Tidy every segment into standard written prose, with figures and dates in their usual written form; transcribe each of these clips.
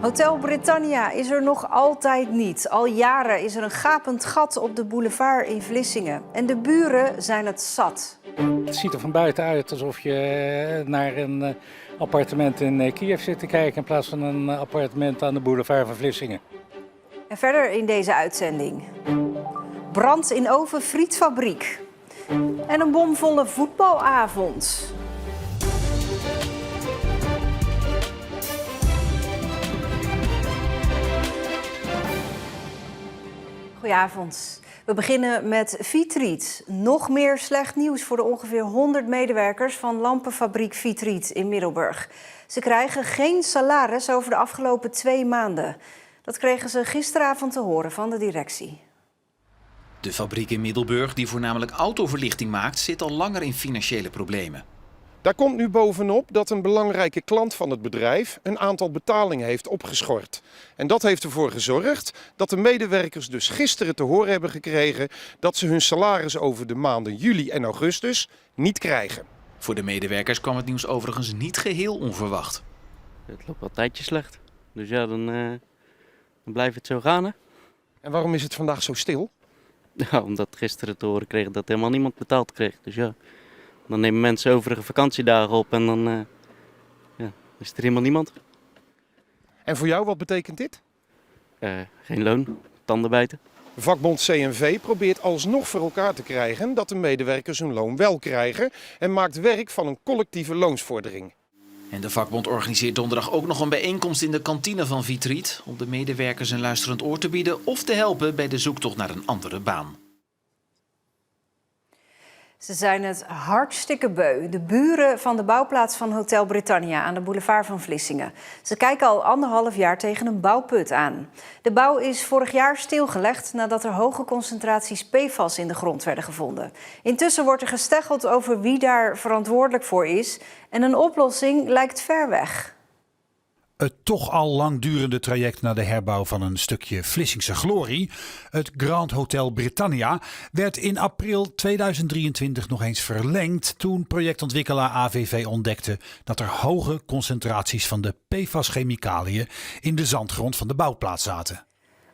Hotel Britannia is er nog altijd niet. Al jaren is er een gapend gat op de boulevard in Vlissingen. En de buren zijn het zat. Het ziet er van buiten uit alsof je naar een appartement in Kiev zit te kijken in plaats van een appartement aan de boulevard van Vlissingen. En verder in deze uitzending. Brand in oven frietfabriek. En een bomvolle voetbalavond. Goedenavond. We beginnen met Vitriet. Nog meer slecht nieuws voor de ongeveer 100 medewerkers van lampenfabriek Vitriet in Middelburg. Ze krijgen geen salaris over de afgelopen 2 maanden. Dat kregen ze gisteravond te horen van de directie. De fabriek in Middelburg, die voornamelijk autoverlichting maakt, zit al langer in financiële problemen. Daar komt nu bovenop dat een belangrijke klant van het bedrijf een aantal betalingen heeft opgeschort. En dat heeft ervoor gezorgd dat de medewerkers dus gisteren te horen hebben gekregen dat ze hun salaris over de maanden juli en augustus niet krijgen. Voor de medewerkers kwam het nieuws overigens niet geheel onverwacht. Het loopt al een tijdje slecht. Dus ja, dan blijft het zo gaan, hè? En waarom is het vandaag zo stil? Ja, omdat gisteren te horen kregen dat helemaal niemand betaald kreeg. Dus ja, dan nemen mensen overige vakantiedagen op en dan is er helemaal niemand. En voor jou, wat betekent dit? Geen loon, tanden bijten. Vakbond CNV probeert alsnog voor elkaar te krijgen dat de medewerkers hun loon wel krijgen en maakt werk van een collectieve loonsvordering. En de vakbond organiseert donderdag ook nog een bijeenkomst in de kantine van Vitriet om de medewerkers een luisterend oor te bieden of te helpen bij de zoektocht naar een andere baan. Ze zijn het hartstikke beu. De buren van de bouwplaats van Hotel Britannia aan de boulevard van Vlissingen. Ze kijken al 1,5 jaar tegen een bouwput aan. De bouw is vorig jaar stilgelegd nadat er hoge concentraties PFAS in de grond werden gevonden. Intussen wordt er gesteggeld over wie daar verantwoordelijk voor is. En een oplossing lijkt ver weg. Het toch al langdurende traject naar de herbouw van een stukje Vlissingse glorie, het Grand Hotel Britannia, werd in april 2023 nog eens verlengd toen projectontwikkelaar AVV ontdekte dat er hoge concentraties van de PFAS-chemicaliën in de zandgrond van de bouwplaats zaten.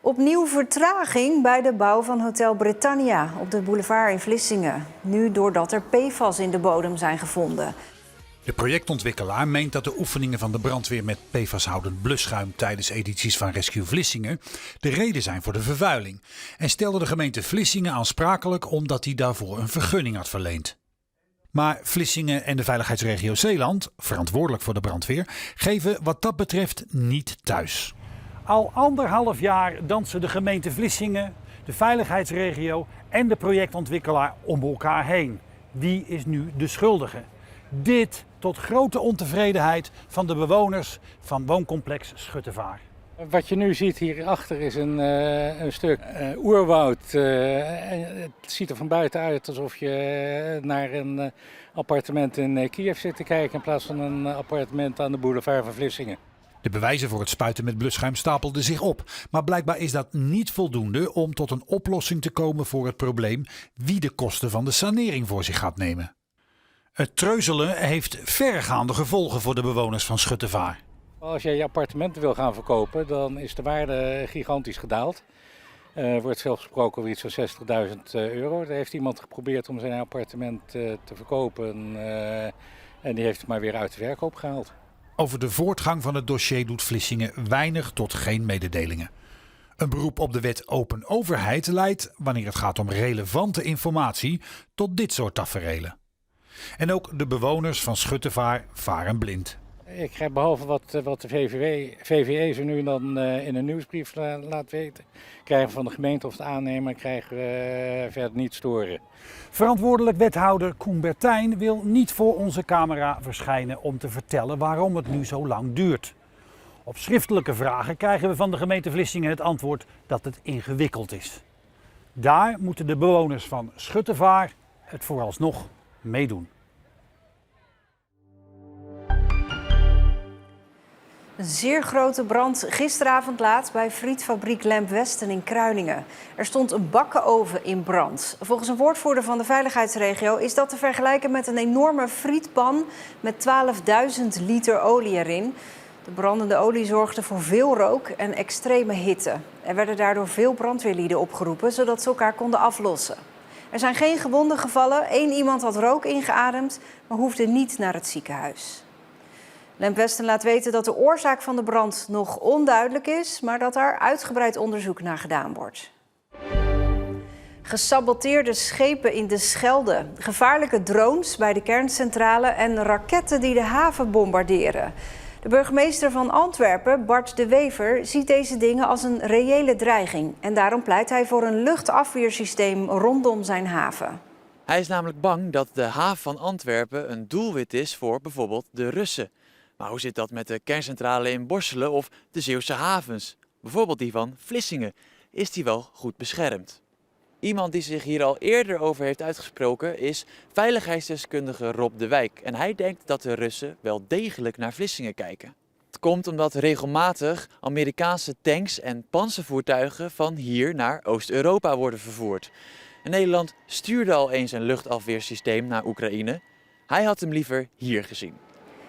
Opnieuw vertraging bij de bouw van Hotel Britannia op de boulevard in Vlissingen. Nu doordat er PFAS in de bodem zijn gevonden. De projectontwikkelaar meent dat de oefeningen van de brandweer met PFAS-houdend blusschuim tijdens edities van Rescue Vlissingen de reden zijn voor de vervuiling. En stelde de gemeente Vlissingen aansprakelijk omdat hij daarvoor een vergunning had verleend. Maar Vlissingen en de veiligheidsregio Zeeland, verantwoordelijk voor de brandweer, geven wat dat betreft niet thuis. Al 1,5 jaar dansen de gemeente Vlissingen, de veiligheidsregio en de projectontwikkelaar om elkaar heen. Wie is nu de schuldige? Dit tot grote ontevredenheid van de bewoners van wooncomplex Schuttevaar. Wat je nu ziet hierachter is een stuk oerwoud. Het ziet er van buiten uit alsof je naar een appartement in Kiev zit te kijken in plaats van een appartement aan de boulevard van Vlissingen. De bewijzen voor het spuiten met blusschuim stapelden zich op. Maar blijkbaar is dat niet voldoende om tot een oplossing te komen voor het probleem wie de kosten van de sanering voor zich gaat nemen. Het treuzelen heeft verregaande gevolgen voor de bewoners van Schuttevaar. Als je je appartementen wil gaan verkopen, dan is de waarde gigantisch gedaald. Er wordt zelfs gesproken over iets van €60.000. Er heeft iemand geprobeerd om zijn appartement te verkopen en die heeft het maar weer uit de verkoop gehaald. Over de voortgang van het dossier doet Vlissingen weinig tot geen mededelingen. Een beroep op de wet open overheid leidt, wanneer het gaat om relevante informatie, tot dit soort taferelen. En ook de bewoners van Schuttevaar varen blind. Ik krijg behalve wat de VVE zo nu en dan in een nieuwsbrief laat weten, krijgen we van de gemeente of de aannemer krijgen we verder niet storen. Verantwoordelijk wethouder Koen Bertijn wil niet voor onze camera verschijnen om te vertellen waarom het nu zo lang duurt. Op schriftelijke vragen krijgen we van de gemeente Vlissingen het antwoord dat het ingewikkeld is. Daar moeten de bewoners van Schuttevaar het vooralsnog meedoen. Een zeer grote brand gisteravond laat bij frietfabriek Lamp Westen in Kruiningen. Er stond een bakkenoven in brand. Volgens een woordvoerder van de veiligheidsregio is dat te vergelijken met een enorme frietpan met 12.000 liter olie erin. De brandende olie zorgde voor veel rook en extreme hitte. Er werden daardoor veel brandweerlieden opgeroepen, zodat ze elkaar konden aflossen. Er zijn geen gewonden gevallen. 1 iemand had rook ingeademd, maar hoefde niet naar het ziekenhuis. Lemp-Westen laat weten dat de oorzaak van de brand nog onduidelijk is, maar dat er uitgebreid onderzoek naar gedaan wordt. Gesaboteerde schepen in de Schelde, gevaarlijke drones bij de kerncentrale en raketten die de haven bombarderen. De burgemeester van Antwerpen, Bart de Wever, ziet deze dingen als een reële dreiging. En daarom pleit hij voor een luchtafweersysteem rondom zijn haven. Hij is namelijk bang dat de haven van Antwerpen een doelwit is voor bijvoorbeeld de Russen. Maar hoe zit dat met de kerncentrale in Borselen of de Zeeuwse havens? Bijvoorbeeld die van Vlissingen. Is die wel goed beschermd? Iemand die zich hier al eerder over heeft uitgesproken is veiligheidsdeskundige Rob de Wijk. En hij denkt dat de Russen wel degelijk naar Vlissingen kijken. Het komt omdat regelmatig Amerikaanse tanks en panzervoertuigen van hier naar Oost-Europa worden vervoerd. En Nederland stuurde al eens een luchtafweersysteem naar Oekraïne. Hij had hem liever hier gezien.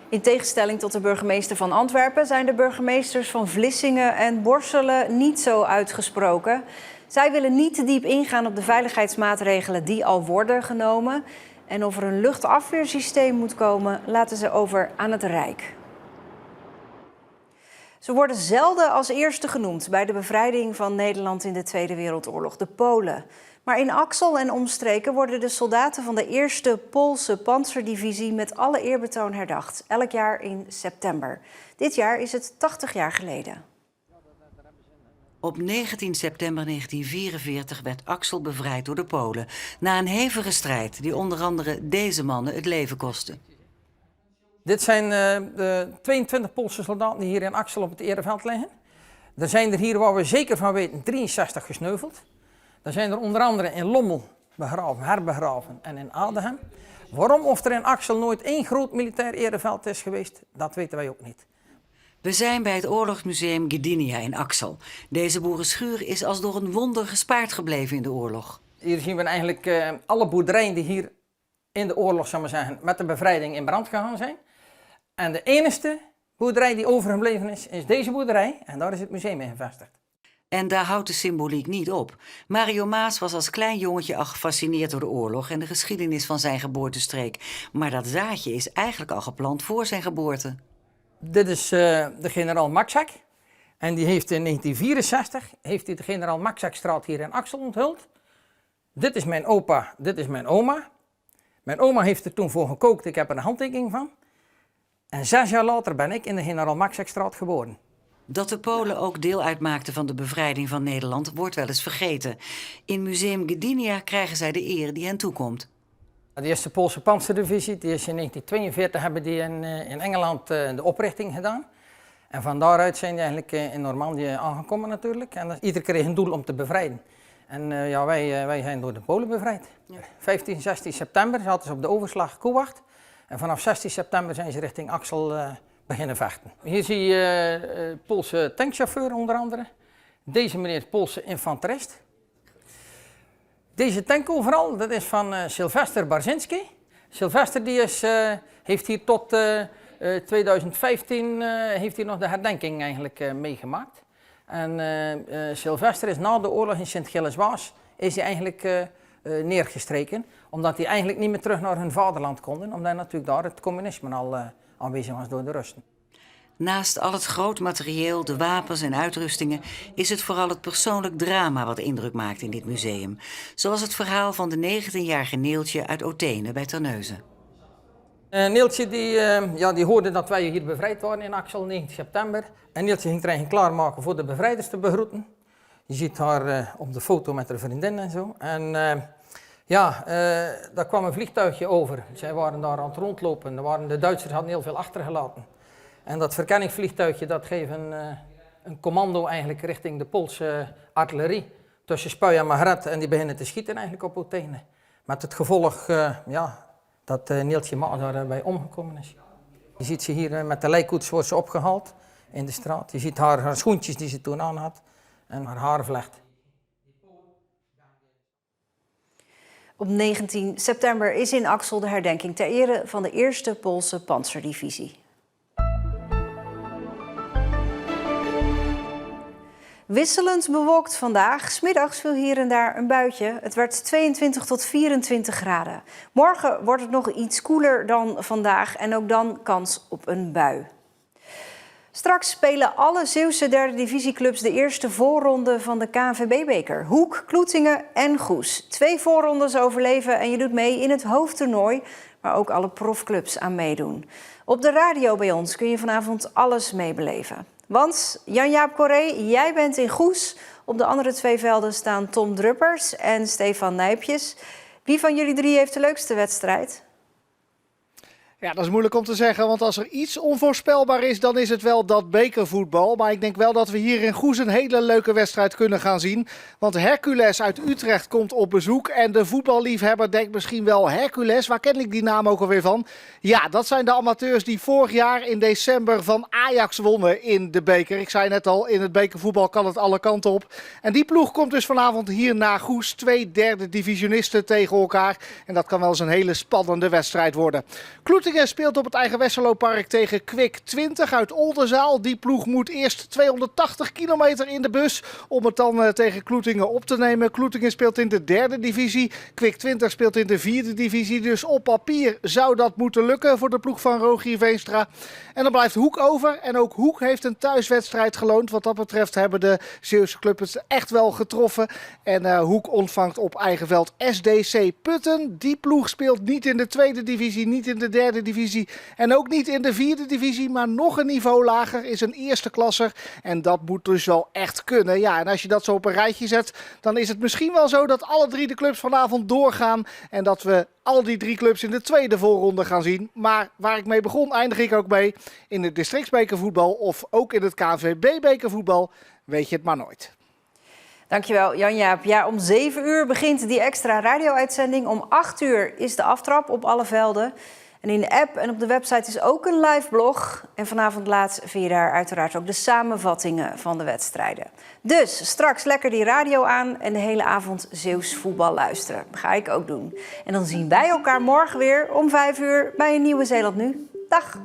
In tegenstelling tot de burgemeester van Antwerpen zijn de burgemeesters van Vlissingen en Borselen niet zo uitgesproken. Zij willen niet te diep ingaan op de veiligheidsmaatregelen die al worden genomen. En of er een luchtafweersysteem moet komen, laten ze over aan het Rijk. Ze worden zelden als eerste genoemd bij de bevrijding van Nederland in de Tweede Wereldoorlog, de Polen. Maar in Axel en omstreken worden de soldaten van de eerste Poolse panzerdivisie met alle eerbetoon herdacht. Elk jaar in september. Dit jaar is het 80 jaar geleden. Op 19 september 1944 werd Axel bevrijd door de Polen. Na een hevige strijd die onder andere deze mannen het leven kostte. Dit zijn de 22 Poolse soldaten die hier in Axel op het ereveld liggen. Er zijn er hier, waar we zeker van weten, 63 gesneuveld. Er zijn er onder andere in Lommel begraven, herbegraven en in Adenhem. Waarom of er in Axel nooit één groot militair ereveld is geweest, dat weten wij ook niet. We zijn bij het Oorlogsmuseum Gdynia in Axel. Deze boerenschuur is als door een wonder gespaard gebleven in de oorlog. Hier zien we eigenlijk alle boerderijen die hier in de oorlog, zal maar zeggen, met de bevrijding in brand gegaan zijn. En de enige boerderij die overgebleven is deze boerderij. En daar is het museum in gevestigd. En daar houdt de symboliek niet op. Mario Maas was als klein jongetje al gefascineerd door de oorlog en de geschiedenis van zijn geboortestreek. Maar dat zaadje is eigenlijk al geplant voor zijn geboorte. Dit is de generaal Maxak. En die heeft in 1964 de generaal Maxakstraat hier in Axel onthuld. Dit is mijn opa, dit is mijn oma. Mijn oma heeft er toen voor gekookt, ik heb er een handtekening van. En 6 jaar later ben ik in de generaal Maxakstraat geboren. Dat de Polen ook deel uitmaakten van de bevrijding van Nederland wordt wel eens vergeten. In Museum Gdynia krijgen zij de eer die hen toekomt. De eerste Poolse panzerdivisie, die is in 1942 hebben die in Engeland de oprichting gedaan. En van daaruit zijn die eigenlijk in Normandië aangekomen natuurlijk. En ieder kreeg een doel om te bevrijden. En wij zijn door de Polen bevrijd. Ja. 15, 16 september zaten ze op de overslag Koewacht. En vanaf 16 september zijn ze richting Axel beginnen vechten. Hier zie je Poolse tankchauffeur onder andere. Deze meneer is Poolse infanterist. Deze tank overal, dat is van Sylvester Barzinski. Sylvester heeft hier tot 2015 heeft hij nog de herdenking eigenlijk meegemaakt. En Sylvester is na de oorlog in Sint-Gilles-Waas is hij eigenlijk neergestreken. Omdat hij eigenlijk niet meer terug naar hun vaderland konden. Omdat natuurlijk daar het communisme al aanwezig was door de Russen. Naast al het groot materieel, de wapens en uitrustingen is het vooral het persoonlijk drama wat indruk maakt in dit museum. Zoals het verhaal van de 19-jarige Neeltje uit Othene bij Terneuzen. Neeltje die hoorde dat wij hier bevrijd waren in Axel, 19 september. En Neeltje ging er eigenlijk klaarmaken voor de bevrijders te begroeten. Je ziet haar op de foto met haar vriendin en zo. En daar kwam een vliegtuigje over. Zij waren daar aan het rondlopen. De Duitsers hadden heel veel achtergelaten. En dat verkenningsvliegtuigje dat geeft een commando eigenlijk richting de Poolse artillerie. Tussen Spui en Magret. En die beginnen te schieten eigenlijk op Othene. Met het gevolg dat Neeltje Maas daarbij omgekomen is. Je ziet ze hier met de lijkkoets wordt ze opgehaald in de straat. Je ziet haar schoentjes die ze toen aan had. En haar haarvlecht. Op 19 september is in Axel de herdenking ter ere van de eerste Poolse panzerdivisie. Wisselend bewolkt vandaag. 's Middags viel hier en daar een buitje. Het werd 22 tot 24 graden. Morgen wordt het nog iets koeler dan vandaag en ook dan kans op een bui. Straks spelen alle Zeeuwse derde divisieclubs de eerste voorronde van de KNVB-beker. Hoek, Kloetingen en Goes. 2 voorrondes overleven en je doet mee in het hoofdtoernooi, waar ook alle profclubs aan meedoen. Op de radio bij ons kun je vanavond alles meebeleven. Want Jan-Jaap Corré, jij bent in Goes. Op de andere 2 velden staan Tom Druppers en Stefan Nijpjes. Wie van jullie 3 heeft de leukste wedstrijd? Ja, dat is moeilijk om te zeggen, want als er iets onvoorspelbaar is, dan is het wel dat bekervoetbal. Maar ik denk wel dat we hier in Goes een hele leuke wedstrijd kunnen gaan zien. Want Hercules uit Utrecht komt op bezoek en de voetballiefhebber denkt misschien wel: Hercules, waar ken ik die naam ook alweer van? Ja, dat zijn de amateurs die vorig jaar in december van Ajax wonnen in de beker. Ik zei net al, in het bekervoetbal kan het alle kanten op. En die ploeg komt dus vanavond hier naar Goes. 2 derde divisionisten tegen elkaar. En dat kan wel eens een hele spannende wedstrijd worden. Kloetingen speelt op het eigen Westerlooppark tegen Kwik 20 uit Oldenzaal. Die ploeg moet eerst 280 kilometer in de bus om het dan tegen Kloetingen op te nemen. Kloetingen speelt in de derde divisie. Kwik 20 speelt in de vierde divisie. Dus op papier zou dat moeten lukken voor de ploeg van Rogier Veenstra. En dan blijft Hoek over. En ook Hoek heeft een thuiswedstrijd geloond. Wat dat betreft hebben de Zeeuwse clubs het echt wel getroffen. En Hoek ontvangt op eigen veld SDC Putten. Die ploeg speelt niet in de tweede divisie, niet in de derde divisie en ook niet in de vierde divisie, maar nog een niveau lager, is een eerste klasser. En dat moet dus wel echt kunnen. Ja, en als je dat zo op een rijtje zet, dan is het misschien wel zo dat alle 3 de clubs vanavond doorgaan en dat we al die 3 clubs in de tweede voorronde gaan zien. Maar waar ik mee begon, eindig ik ook mee. In het districtsbekervoetbal of ook in het KNVB-bekervoetbal weet je het maar nooit. Dankjewel, Jan-Jaap. Ja, om 7 uur begint die extra radio-uitzending. Om 8 uur is de aftrap op alle velden. En in de app en op de website is ook een live blog. En vanavond laat vind je daar uiteraard ook de samenvattingen van de wedstrijden. Dus straks lekker die radio aan en de hele avond Zeeuws voetbal luisteren. Dat ga ik ook doen. En dan zien wij elkaar morgen weer om 5 uur bij een Nieuwe Zeeland Nu. Dag!